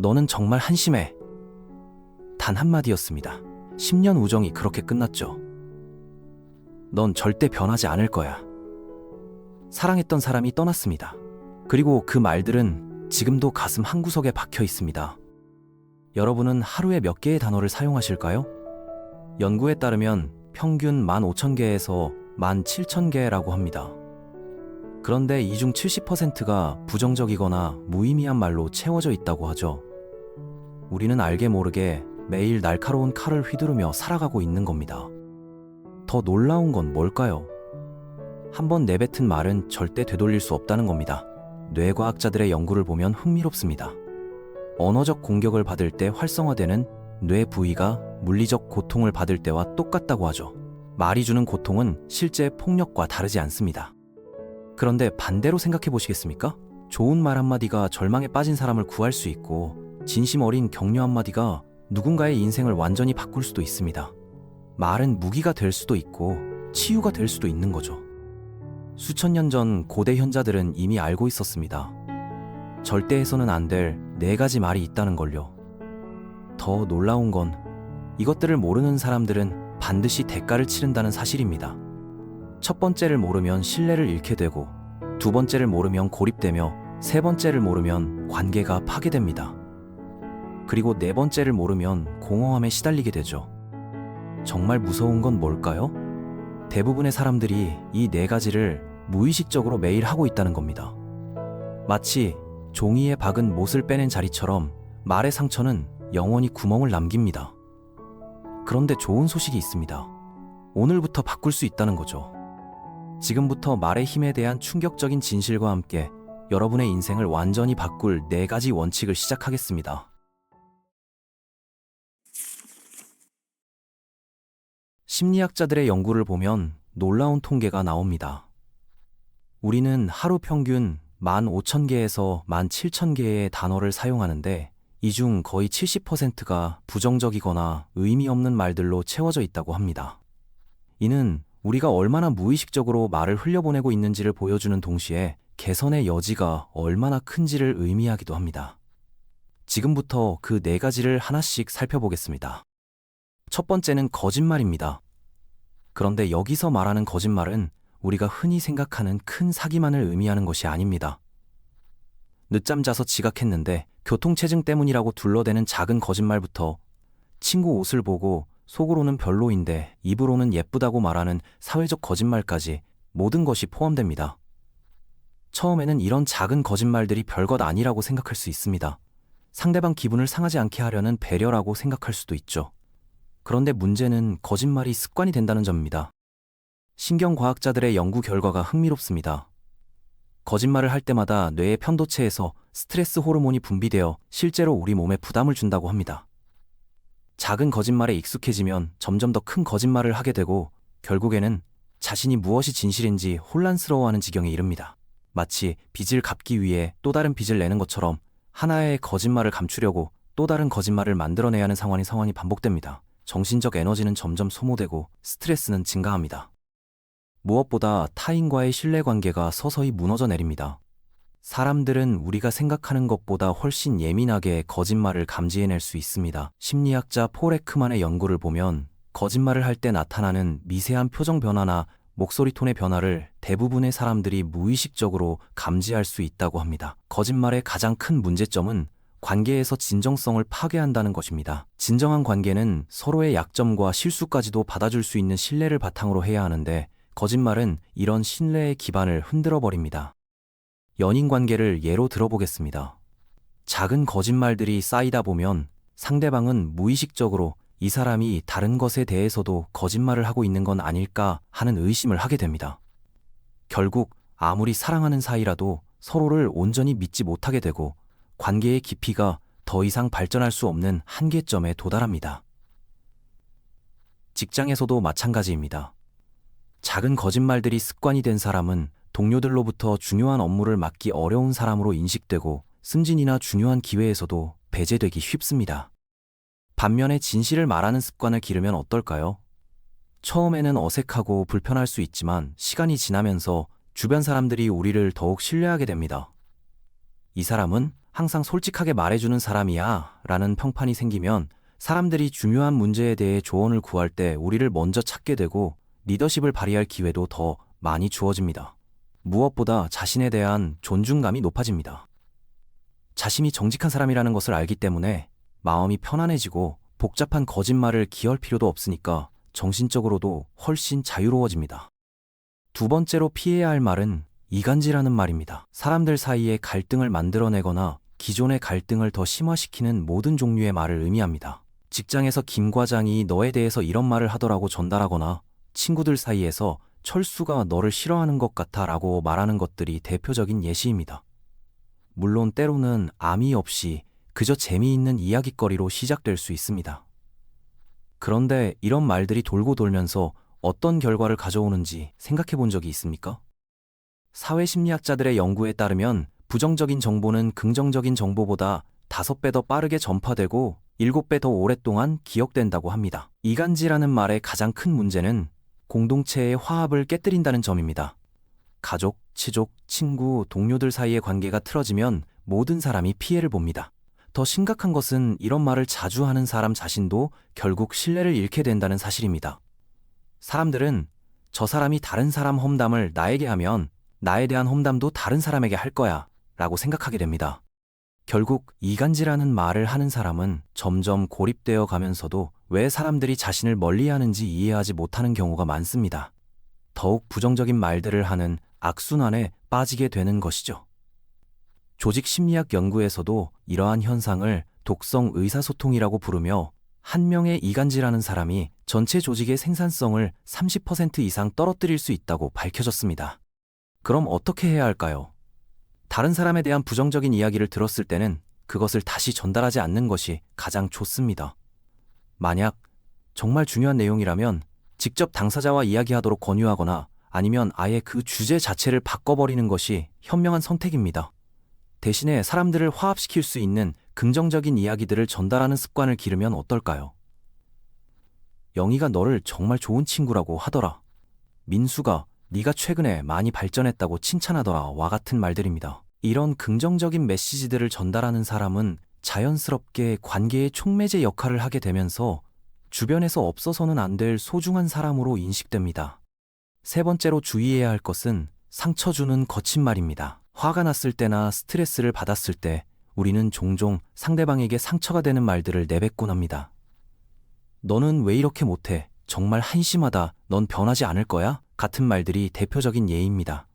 너는 정말 한심해. 단 한마디였습니다. 10년 우정이 그렇게 끝났죠. 넌 절대 변하지 않을 거야. 사랑했던 사람이 떠났습니다. 그리고 그 말들은 지금도 가슴 한구석에 박혀 있습니다. 여러분은 하루에 몇 개의 단어를 사용하실까요? 연구에 따르면 평균 15,000개에서 17,000개라고 합니다. 그런데 이 중 70%가 부정적이거나 무의미한 말로 채워져 있다고 하죠. 우리는 알게 모르게 매일 날카로운 칼을 휘두르며 살아가고 있는 겁니다. 더 놀라운 건 뭘까요? 한번 내뱉은 말은 절대 되돌릴 수 없다는 겁니다. 뇌과학자들의 연구를 보면 흥미롭습니다. 언어적 공격을 받을 때 활성화되는 뇌 부위가 물리적 고통을 받을 때와 똑같다고 하죠. 말이 주는 고통은 실제 폭력과 다르지 않습니다. 그런데 반대로 생각해 보시겠습니까? 좋은 말 한마디가 절망에 빠진 사람을 구할 수 있고, 진심 어린 격려 한마디가 누군가의 인생을 완전히 바꿀 수도 있습니다. 말은 무기가 될 수도 있고 치유가 될 수도 있는 거죠. 수천 년 전 고대 현자들은 이미 알고 있었습니다. 절대 해서는 안 될 4가지 말이 있다는 걸요. 더 놀라운 건 이것들을 모르는 사람들은 반드시 대가를 치른다는 사실입니다. 첫 번째를 모르면 신뢰를 잃게 되고, 두 번째를 모르면 고립되며, 세 번째를 모르면 관계가 파괴됩니다. 그리고 네 번째를 모르면 공허함에 시달리게 되죠. 정말 무서운 건 뭘까요? 대부분의 사람들이 이 4가지를 무의식적으로 매일 하고 있다는 겁니다. 마치 종이에 박은 못을 빼낸 자리처럼 말의 상처는 영원히 구멍을 남깁니다. 그런데 좋은 소식이 있습니다. 오늘부터 바꿀 수 있다는 거죠. 지금부터 말의 힘에 대한 충격적인 진실과 함께 여러분의 인생을 완전히 바꿀 4가지 원칙을 시작하겠습니다. 심리학자들의 연구를 보면 놀라운 통계가 나옵니다. 우리는 하루 평균 15,000개에서 17,000개의 단어를 사용하는데, 이 중 거의 70%가 부정적이거나 의미 없는 말들로 채워져 있다고 합니다. 이는 우리가 얼마나 무의식적으로 말을 흘려보내고 있는지를 보여주는 동시에 개선의 여지가 얼마나 큰지를 의미하기도 합니다. 지금부터 그 4가지를 하나씩 살펴보겠습니다. 첫 번째는 거짓말입니다. 그런데 여기서 말하는 거짓말은 우리가 흔히 생각하는 큰 사기만을 의미하는 것이 아닙니다. 늦잠 자서 지각했는데 교통체증 때문이라고 둘러대는 작은 거짓말부터, 친구 옷을 보고 속으로는 별로인데 입으로는 예쁘다고 말하는 사회적 거짓말까지 모든 것이 포함됩니다. 처음에는 이런 작은 거짓말들이 별것 아니라고 생각할 수 있습니다. 상대방 기분을 상하지 않게 하려는 배려라고 생각할 수도 있죠. 그런데 문제는 거짓말이 습관이 된다는 점입니다. 신경과학자들의 연구 결과가 흥미롭습니다. 거짓말을 할 때마다 뇌의 편도체에서 스트레스 호르몬이 분비되어 실제로 우리 몸에 부담을 준다고 합니다. 작은 거짓말에 익숙해지면 점점 더 큰 거짓말을 하게 되고, 결국에는 자신이 무엇이 진실인지 혼란스러워하는 지경에 이릅니다. 마치 빚을 갚기 위해 또 다른 빚을 내는 것처럼 하나의 거짓말을 감추려고 또 다른 거짓말을 만들어내야 하는 상황이 반복됩니다. 정신적 에너지는 점점 소모되고 스트레스는 증가합니다. 무엇보다 타인과의 신뢰관계가 서서히 무너져 내립니다. 사람들은 우리가 생각하는 것보다 훨씬 예민하게 거짓말을 감지해낼 수 있습니다. 심리학자 폴 에크만의 연구를 보면 거짓말을 할 때 나타나는 미세한 표정 변화나 목소리 톤의 변화를 대부분의 사람들이 무의식적으로 감지할 수 있다고 합니다. 거짓말의 가장 큰 문제점은 관계에서 진정성을 파괴한다는 것입니다. 진정한 관계는 서로의 약점과 실수까지도 받아줄 수 있는 신뢰를 바탕으로 해야 하는데, 거짓말은 이런 신뢰의 기반을 흔들어버립니다. 연인 관계를 예로 들어보겠습니다. 작은 거짓말들이 쌓이다 보면 상대방은 무의식적으로 이 사람이 다른 것에 대해서도 거짓말을 하고 있는 건 아닐까 하는 의심을 하게 됩니다. 결국 아무리 사랑하는 사이라도 서로를 온전히 믿지 못하게 되고, 관계의 깊이가 더 이상 발전할 수 없는 한계점에 도달합니다. 직장에서도 마찬가지입니다. 작은 거짓말들이 습관이 된 사람은 동료들로부터 중요한 업무를 맡기 어려운 사람으로 인식되고, 승진이나 중요한 기회에서도 배제되기 쉽습니다. 반면에 진실을 말하는 습관을 기르면 어떨까요? 처음에는 어색하고 불편할 수 있지만 시간이 지나면서 주변 사람들이 우리를 더욱 신뢰하게 됩니다. 이 사람은 항상 솔직하게 말해주는 사람이야 라는 평판이 생기면 사람들이 중요한 문제에 대해 조언을 구할 때 우리를 먼저 찾게 되고 리더십을 발휘할 기회도 더 많이 주어집니다. 무엇보다 자신에 대한 존중감이 높아집니다. 자신이 정직한 사람이라는 것을 알기 때문에 마음이 편안해지고 복잡한 거짓말을 기할 필요도 없으니까 정신적으로도 훨씬 자유로워집니다. 두 번째로 피해야 할 말은 이간질하는 말입니다. 사람들 사이에 갈등을 만들어내거나 기존의 갈등을 더 심화시키는 모든 종류의 말을 의미합니다. 직장에서 김 과장이 너에 대해서 이런 말을 하더라고 전달하거나 친구들 사이에서 철수가 너를 싫어하는 것 같아 라고 말하는 것들이 대표적인 예시입니다. 물론 때로는 암의 없이 그저 재미있는 이야깃거리로 시작될 수 있습니다. 그런데 이런 말들이 돌고 돌면서 어떤 결과를 가져오는지 생각해 본 적이 있습니까? 사회심리학자들의 연구에 따르면 부정적인 정보는 긍정적인 정보보다 5배 더 빠르게 전파되고 7배 더 오랫동안 기억된다고 합니다. 이간질하는 말의 가장 큰 문제는 공동체의 화합을 깨뜨린다는 점입니다. 가족, 친족, 친구, 동료들 사이의 관계가 틀어지면 모든 사람이 피해를 봅니다. 더 심각한 것은 이런 말을 자주 하는 사람 자신도 결국 신뢰를 잃게 된다는 사실입니다. 사람들은 저 사람이 다른 사람 험담을 나에게 하면 나에 대한 험담도 다른 사람에게 할 거야 라고 생각하게 됩니다. 결국 이간질하는 말을 하는 사람은 점점 고립되어 가면서도 왜 사람들이 자신을 멀리하는지 이해하지 못하는 경우가 많습니다. 더욱 부정적인 말들을 하는 악순환에 빠지게 되는 것이죠. 조직 심리학 연구에서도 이러한 현상을 독성 의사소통이라고 부르며 한 명의 이간질하는 사람이 전체 조직의 생산성을 30% 이상 떨어뜨릴 수 있다고 밝혀졌습니다. 그럼 어떻게 해야 할까요? 다른 사람에 대한 부정적인 이야기를 들었을 때는 그것을 다시 전달하지 않는 것이 가장 좋습니다. 만약 정말 중요한 내용이라면 직접 당사자와 이야기하도록 권유하거나 아니면 아예 그 주제 자체를 바꿔버리는 것이 현명한 선택입니다. 대신에 사람들을 화합시킬 수 있는 긍정적인 이야기들을 전달하는 습관을 기르면 어떨까요? 영희가 너를 정말 좋은 친구라고 하더라. 민수가 네가 최근에 많이 발전했다고 칭찬하더라 와 같은 말들입니다. 이런 긍정적인 메시지들을 전달하는 사람은 자연스럽게 관계의 촉매제 역할을 하게 되면서 주변에서 없어서는 안 될 소중한 사람으로 인식됩니다. 세 번째로 주의해야 할 것은 상처 주는 거친 말입니다. 화가 났을 때나 스트레스를 받았을 때 우리는 종종 상대방에게 상처가 되는 말들을 내뱉곤 합니다. 너는 왜 이렇게 못해? 정말 한심하다. 넌 변하지 않을 거야? 같은 말들이 대표적인 예입니다.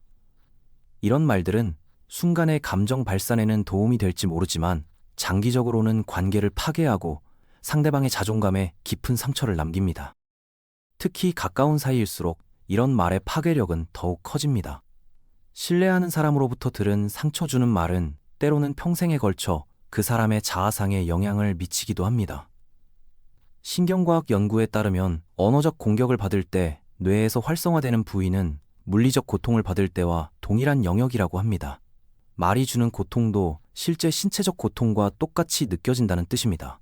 이런 말들은 순간의 감정 발산에는 도움이 될지 모르지만 장기적으로는 관계를 파괴하고 상대방의 자존감에 깊은 상처를 남깁니다. 특히 가까운 사이일수록 이런 말의 파괴력은 더욱 커집니다. 신뢰하는 사람으로부터 들은 상처 주는 말은 때로는 평생에 걸쳐 그 사람의 자아상에 영향을 미치기도 합니다. 신경과학 연구에 따르면 언어적 공격을 받을 때 뇌에서 활성화되는 부위는 물리적 고통을 받을 때와 동일한 영역이라고 합니다. 말이 주는 고통도 실제 신체적 고통과 똑같이 느껴진다는 뜻입니다.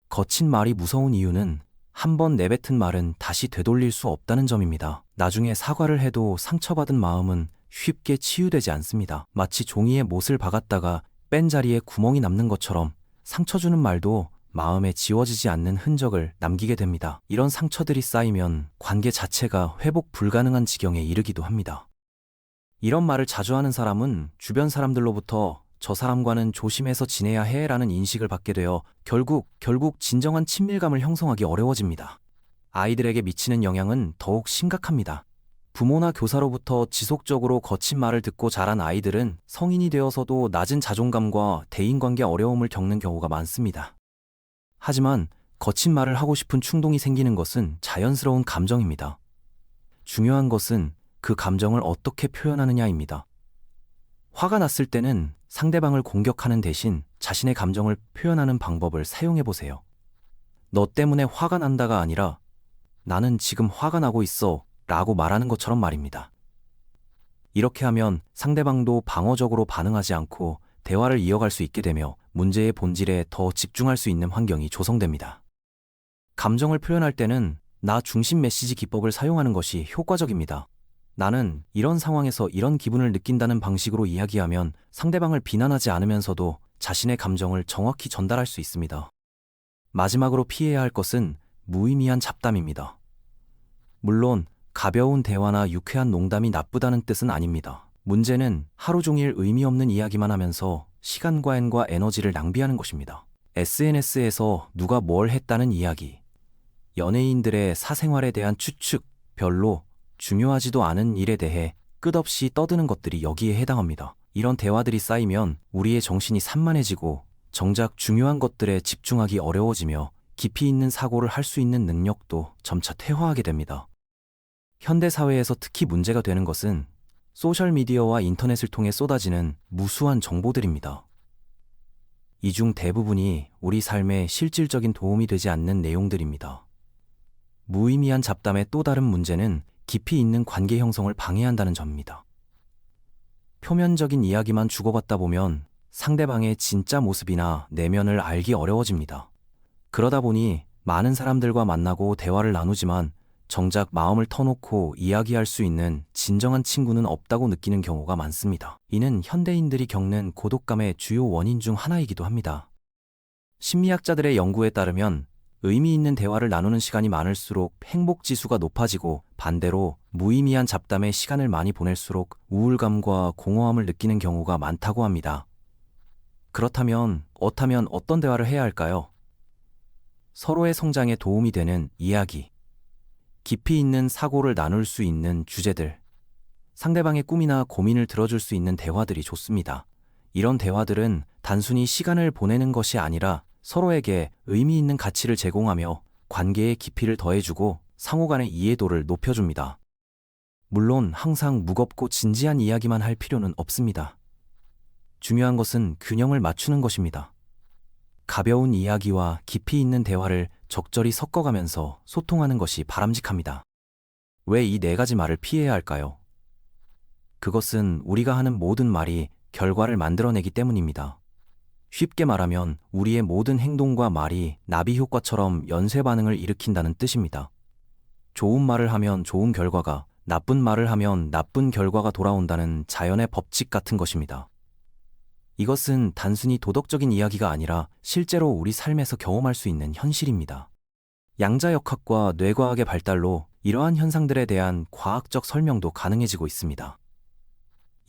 거친 말이 무서운 이유는 한 번 내뱉은 말은 다시 되돌릴 수 없다는 점입니다. 나중에 사과를 해도 상처받은 마음은 쉽게 치유되지 않습니다. 마치 종이에 못을 박았다가 뺀 자리에 구멍이 남는 것처럼 상처 주는 말도 마음에 지워지지 않는 흔적을 남기게 됩니다. 이런 상처들이 쌓이면 관계 자체가 회복 불가능한 지경에 이르기도 합니다. 이런 말을 자주 하는 사람은 주변 사람들로부터 저 사람과는 조심해서 지내야 해라는 인식을 받게 되어 결국 진정한 친밀감을 형성하기 어려워집니다. 아이들에게 미치는 영향은 더욱 심각합니다. 부모나 교사로부터 지속적으로 거친 말을 듣고 자란 아이들은 성인이 되어서도 낮은 자존감과 대인관계 어려움을 겪는 경우가 많습니다. 하지만 거친 말을 하고 싶은 충동이 생기는 것은 자연스러운 감정입니다. 중요한 것은 그 감정을 어떻게 표현하느냐입니다. 화가 났을 때는 상대방을 공격하는 대신 자신의 감정을 표현하는 방법을 사용해 보세요. 너 때문에 화가 난다가 아니라 나는 지금 화가 나고 있어 라고 말하는 것처럼 말입니다. 이렇게 하면 상대방도 방어적으로 반응하지 않고 대화를 이어갈 수 있게 되며 문제의 본질에 더 집중할 수 있는 환경이 조성됩니다. 감정을 표현할 때는 나 중심 메시지 기법을 사용하는 것이 효과적입니다. 나는 이런 상황에서 이런 기분을 느낀다는 방식으로 이야기하면 상대방을 비난하지 않으면서도 자신의 감정을 정확히 전달할 수 있습니다. 마지막으로 피해야 할 것은 무의미한 잡담입니다. 물론 가벼운 대화나 유쾌한 농담이 나쁘다는 뜻은 아닙니다. 문제는 하루 종일 의미 없는 이야기만 하면서 시간과 에너지를 낭비하는 것입니다. SNS에서 누가 뭘 했다는 이야기, 연예인들의 사생활에 대한 추측, 별로 중요하지도 않은 일에 대해 끝없이 떠드는 것들이 여기에 해당합니다. 이런 대화들이 쌓이면 우리의 정신이 산만해지고 정작 중요한 것들에 집중하기 어려워지며 깊이 있는 사고를 할 수 있는 능력도 점차 퇴화하게 됩니다. 현대사회에서 특히 문제가 되는 것은 소셜미디어와 인터넷을 통해 쏟아지는 무수한 정보들입니다. 이 중 대부분이 우리 삶에 실질적인 도움이 되지 않는 내용들입니다. 무의미한 잡담의 또 다른 문제는 깊이 있는 관계 형성을 방해한다는 점입니다. 표면적인 이야기만 주고받다 보면 상대방의 진짜 모습이나 내면을 알기 어려워집니다. 그러다 보니 많은 사람들과 만나고 대화를 나누지만 정작 마음을 터놓고 이야기할 수 있는 진정한 친구는 없다고 느끼는 경우가 많습니다. 이는 현대인들이 겪는 고독감의 주요 원인 중 하나이기도 합니다. 심리학자들의 연구에 따르면 의미 있는 대화를 나누는 시간이 많을수록 행복지수가 높아지고 반대로 무의미한 잡담에 시간을 많이 보낼수록 우울감과 공허함을 느끼는 경우가 많다고 합니다. 그렇다면 어떤 대화를 해야 할까요? 서로의 성장에 도움이 되는 이야기, 깊이 있는 사고를 나눌 수 있는 주제들, 상대방의 꿈이나 고민을 들어줄 수 있는 대화들이 좋습니다. 이런 대화들은 단순히 시간을 보내는 것이 아니라 서로에게 의미 있는 가치를 제공하며 관계의 깊이를 더해주고 상호 간의 이해도를 높여줍니다. 물론 항상 무겁고 진지한 이야기만 할 필요는 없습니다. 중요한 것은 균형을 맞추는 것입니다. 가벼운 이야기와 깊이 있는 대화를 적절히 섞어가면서 소통하는 것이 바람직합니다. 왜 이 네 가지 말을 피해야 할까요? 그것은 우리가 하는 모든 말이 결과를 만들어내기 때문입니다. 쉽게 말하면 우리의 모든 행동과 말이 나비 효과처럼 연쇄 반응을 일으킨다는 뜻입니다. 좋은 말을 하면 좋은 결과가, 나쁜 말을 하면 나쁜 결과가 돌아온다는 자연의 법칙 같은 것입니다. 이것은 단순히 도덕적인 이야기가 아니라 실제로 우리 삶에서 경험할 수 있는 현실입니다. 양자역학과 뇌과학의 발달로 이러한 현상들에 대한 과학적 설명도 가능해지고 있습니다.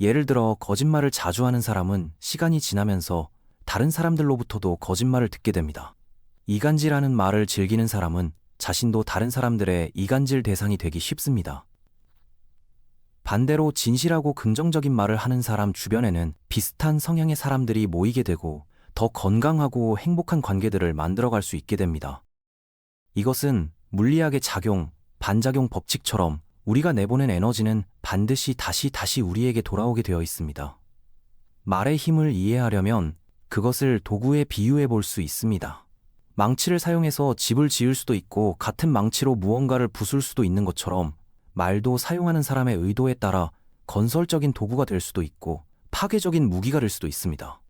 예를 들어 거짓말을 자주 하는 사람은 시간이 지나면서 다른 사람들로부터도 거짓말을 듣게 됩니다. 이간질하는 말을 즐기는 사람은 자신도 다른 사람들의 이간질 대상이 되기 쉽습니다. 반대로 진실하고 긍정적인 말을 하는 사람 주변에는 비슷한 성향의 사람들이 모이게 되고 더 건강하고 행복한 관계들을 만들어갈 수 있게 됩니다. 이것은 물리학의 작용, 반작용 법칙처럼 우리가 내보낸 에너지는 반드시 다시 우리에게 돌아오게 되어 있습니다. 말의 힘을 이해하려면 그것을 도구에 비유해 볼 수 있습니다. 망치를 사용해서 집을 지을 수도 있고 같은 망치로 무언가를 부술 수도 있는 것처럼 말도 사용하는 사람의 의도에 따라 건설적인 도구가 될 수도 있고 파괴적인 무기가 될 수도 있습니다.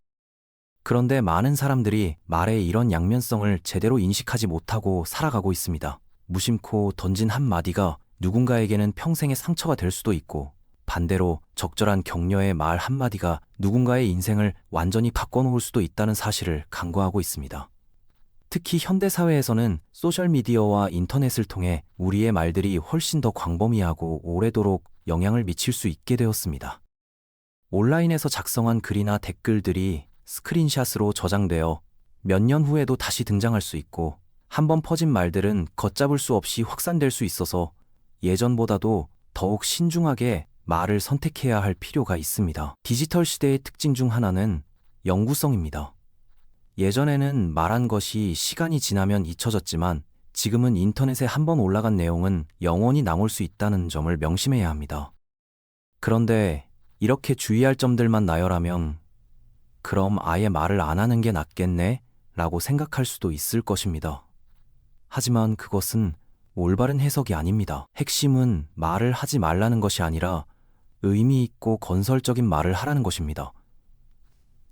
그런데 많은 사람들이 말의 이런 양면성을 제대로 인식하지 못하고 살아가고 있습니다. 무심코 던진 한마디가 누군가에게는 평생의 상처가 될 수도 있고 반대로 적절한 격려의 말 한마디가 누군가의 인생을 완전히 바꿔놓을 수도 있다는 사실을 간과하고 있습니다. 특히 현대사회에서는 소셜미디어와 인터넷을 통해 우리의 말들이 훨씬 더 광범위하고 오래도록 영향을 미칠 수 있게 되었습니다. 온라인에서 작성한 글이나 댓글들이 스크린샷으로 저장되어 몇 년 후에도 다시 등장할 수 있고 한번 퍼진 말들은 걷잡을 수 없이 확산될 수 있어서 예전보다도 더욱 신중하게 말을 선택해야 할 필요가 있습니다. 디지털 시대의 특징 중 하나는 영구성입니다. 예전에는 말한 것이 시간이 지나면 잊혀졌지만 지금은 인터넷에 한번 올라간 내용은 영원히 남을 수 있다는 점을 명심해야 합니다. 그런데 이렇게 주의할 점들만 나열하면 그럼 아예 말을 안 하는 게 낫겠네? 라고 생각할 수도 있을 것입니다. 하지만 그것은 올바른 해석이 아닙니다. 핵심은 말을 하지 말라는 것이 아니라 의미 있고 건설적인 말을 하라는 것입니다.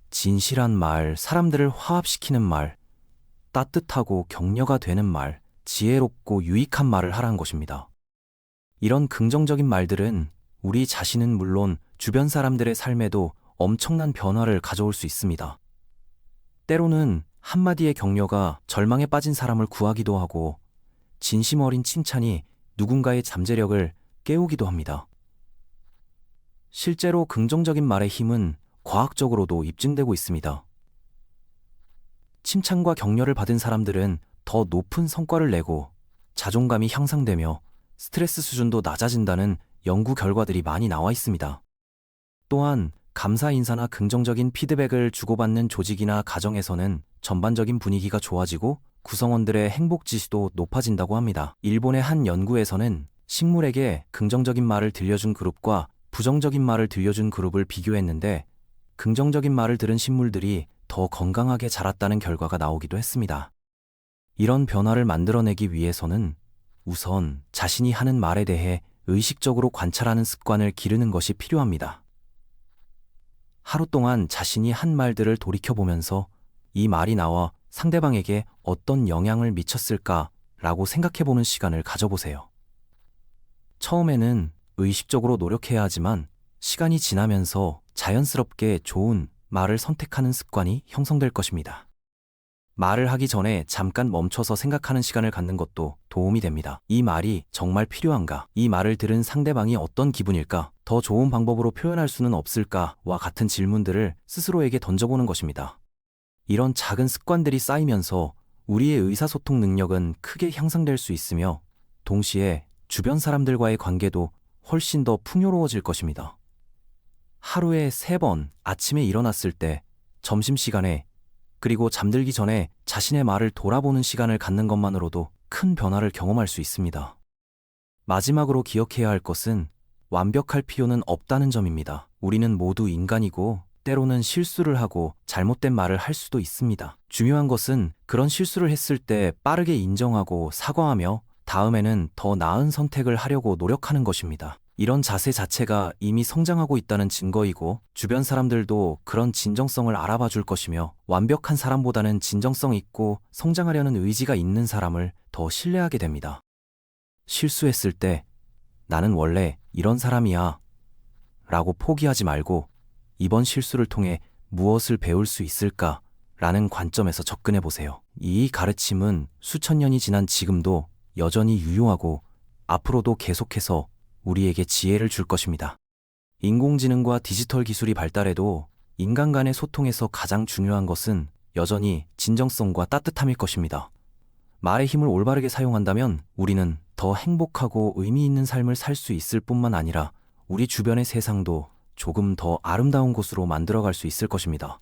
진실한 말, 사람들을 화합시키는 말, 따뜻하고 격려가 되는 말, 지혜롭고 유익한 말을 하라는 것입니다. 이런 긍정적인 말들은 우리 자신은 물론 주변 사람들의 삶에도 엄청난 변화를 가져올 수 있습니다. 때로는 한마디의 격려가 절망에 빠진 사람을 구하기도 하고 진심 어린 칭찬이 누군가의 잠재력을 깨우기도 합니다. 실제로 긍정적인 말의 힘은 과학적으로도 입증되고 있습니다. 칭찬과 격려를 받은 사람들은 더 높은 성과를 내고 자존감이 향상되며 스트레스 수준도 낮아진다는 연구 결과들이 많이 나와 있습니다. 또한 감사 인사나 긍정적인 피드백을 주고받는 조직이나 가정에서는 전반적인 분위기가 좋아지고 구성원들의 행복 지수도 높아진다고 합니다. 일본의 한 연구에서는 식물에게 긍정적인 말을 들려준 그룹과 부정적인 말을 들려준 그룹을 비교했는데 긍정적인 말을 들은 식물들이 더 건강하게 자랐다는 결과가 나오기도 했습니다. 이런 변화를 만들어내기 위해서는 우선 자신이 하는 말에 대해 의식적으로 관찰하는 습관을 기르는 것이 필요합니다. 하루 동안 자신이 한 말들을 돌이켜보면서 이 말이 나와 상대방에게 어떤 영향을 미쳤을까라고 생각해보는 시간을 가져보세요. 처음에는 의식적으로 노력해야 하지만 시간이 지나면서 자연스럽게 좋은 말을 선택하는 습관이 형성될 것입니다. 말을 하기 전에 잠깐 멈춰서 생각하는 시간을 갖는 것도 도움이 됩니다. 이 말이 정말 필요한가? 이 말을 들은 상대방이 어떤 기분일까? 더 좋은 방법으로 표현할 수는 없을까?와 같은 질문들을 스스로에게 던져보는 것입니다. 이런 작은 습관들이 쌓이면서 우리의 의사소통 능력은 크게 향상될 수 있으며 동시에 주변 사람들과의 관계도 훨씬 더 풍요로워질 것입니다. 하루에 3번 아침에 일어났을 때, 점심시간에, 그리고 잠들기 전에 자신의 말을 돌아보는 시간을 갖는 것만으로도 큰 변화를 경험할 수 있습니다. 마지막으로 기억해야 할 것은 완벽할 필요는 없다는 점입니다. 우리는 모두 인간이고 때로는 실수를 하고 잘못된 말을 할 수도 있습니다. 중요한 것은 그런 실수를 했을 때 빠르게 인정하고 사과하며 다음에는 더 나은 선택을 하려고 노력하는 것입니다. 이런 자세 자체가 이미 성장하고 있다는 증거이고 주변 사람들도 그런 진정성을 알아봐 줄 것이며 완벽한 사람보다는 진정성 있고 성장하려는 의지가 있는 사람을 더 신뢰하게 됩니다. 실수했을 때 나는 원래 이런 사람이야 라고 포기하지 말고 이번 실수를 통해 무엇을 배울 수 있을까 라는 관점에서 접근해 보세요. 이 가르침은 수천 년이 지난 지금도 여전히 유효하고 앞으로도 계속해서 우리에게 지혜를 줄 것입니다. 인공지능과 디지털 기술이 발달해도 인간 간의 소통에서 가장 중요한 것은 여전히 진정성과 따뜻함일 것입니다. 말의 힘을 올바르게 사용한다면 우리는 더 행복하고 의미 있는 삶을 살 수 있을 뿐만 아니라 우리 주변의 세상도 조금 더 아름다운 곳으로 만들어갈 수 있을 것입니다.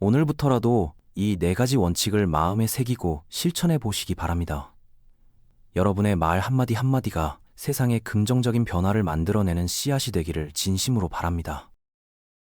오늘부터라도 이 4가지 원칙을 마음에 새기고 실천해 보시기 바랍니다. 여러분의 말 한마디 한마디가 세상에 긍정적인 변화를 만들어내는 씨앗이 되기를 진심으로 바랍니다.